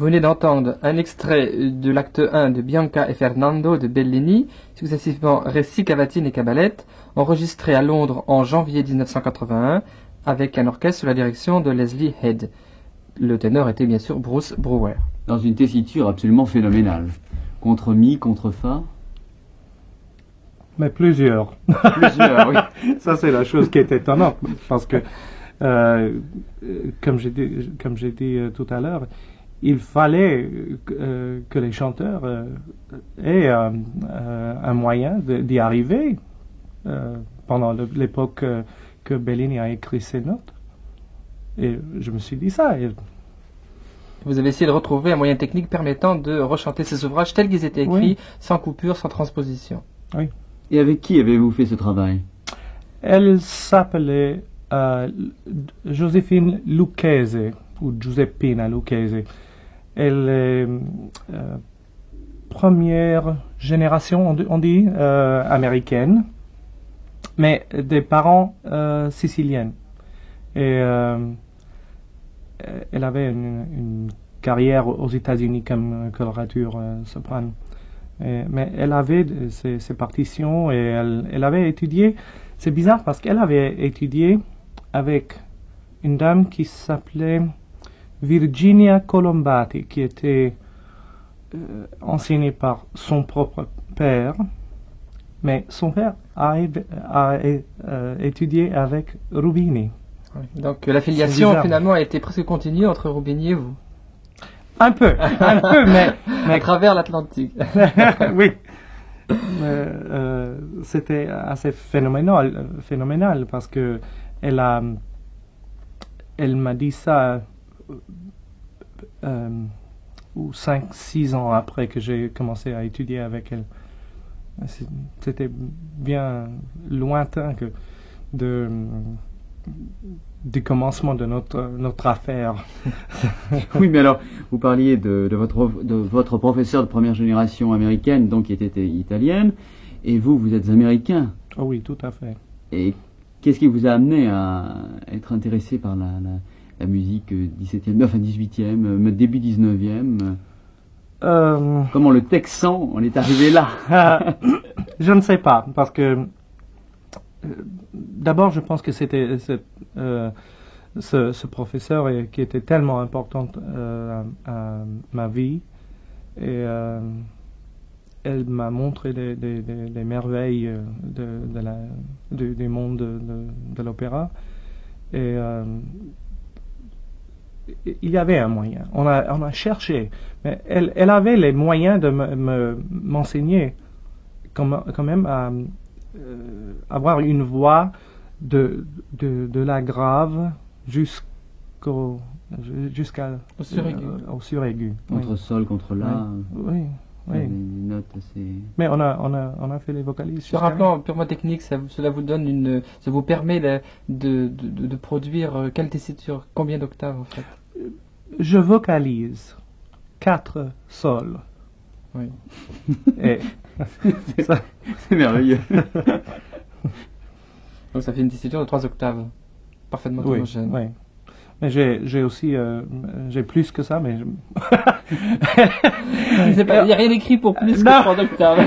Vous venez d'entendre un extrait de l'acte 1 de Bianca e Fernando de Bellini, successivement Récits, Cavatine et Cabalette, enregistré à Londres en janvier 1981 avec un orchestre sous la direction de Leslie Head. Le ténor était bien sûr Bruce Brewer. Dans une tessiture absolument phénoménale. Contre mi, contre fa. Mais plusieurs. Plusieurs, oui. Ça, c'est la chose qui est étonnante, parce que, comme j'ai dit tout à l'heure, il fallait que les chanteurs aient un moyen d'y arriver pendant l'époque que Bellini a écrit ses notes. Et je me suis dit ça. Vous avez essayé de retrouver un moyen technique permettant de rechanter ces ouvrages tels qu'ils étaient écrits, sans coupure, sans transposition. Oui. Et avec qui avez-vous fait ce travail? Elle s'appelait Joséphine Lucchese, ou Giuseppina Lucchese. Elle est première génération, on dit, américaine, mais des parents siciliennes. Et elle avait une carrière aux États-Unis comme colorature soprano. Mais elle avait ses partitions et elle avait étudié. C'est bizarre parce qu'elle avait étudié avec une dame qui s'appelait Virginia Colombati, qui était enseignée par son propre père. Mais son père a étudié avec Rubini. Oui. Donc l'affiliation finalement a été presque continue entre Rubini et vous. Un peu, mais à travers l'Atlantique. Oui. C'était assez phénoménal parce que elle m'a dit ça 5-6 ans après que j'ai commencé à étudier avec elle. C'était bien lointain du commencement de notre affaire. Oui, mais alors, vous parliez de votre professeur de première génération américaine, donc qui était italienne, et vous êtes américain. Oh oui, tout à fait. Et qu'est-ce qui vous a amené à être intéressé par la musique 18e, début 19e Comment le Texan en est arrivé là? Je ne sais pas, parce que d'abord, je pense que c'était ce professeur qui était tellement important à ma vie. Et elle m'a montré des merveilles du monde de l'opéra. Et il y avait un moyen. On a cherché. Mais elle avait les moyens de m'enseigner quand même à avoir une voix de la grave jusqu'au suraigu. Contre Oui. sol, contre la. Oui. Oui. Une note assez... Mais on a fait les vocalises. Sur un plan purement technique, cela vous donne ça vous permet de produire quelle tessiture, combien d'octaves en fait? Je vocalise 4 sols. Oui. Et c'est merveilleux. Donc ça fait une tessiture de 3 octaves, parfaitement homogène. Oui. Mais j'ai aussi j'ai plus que ça, mais il n'y a rien écrit pour plus que 3 octaves.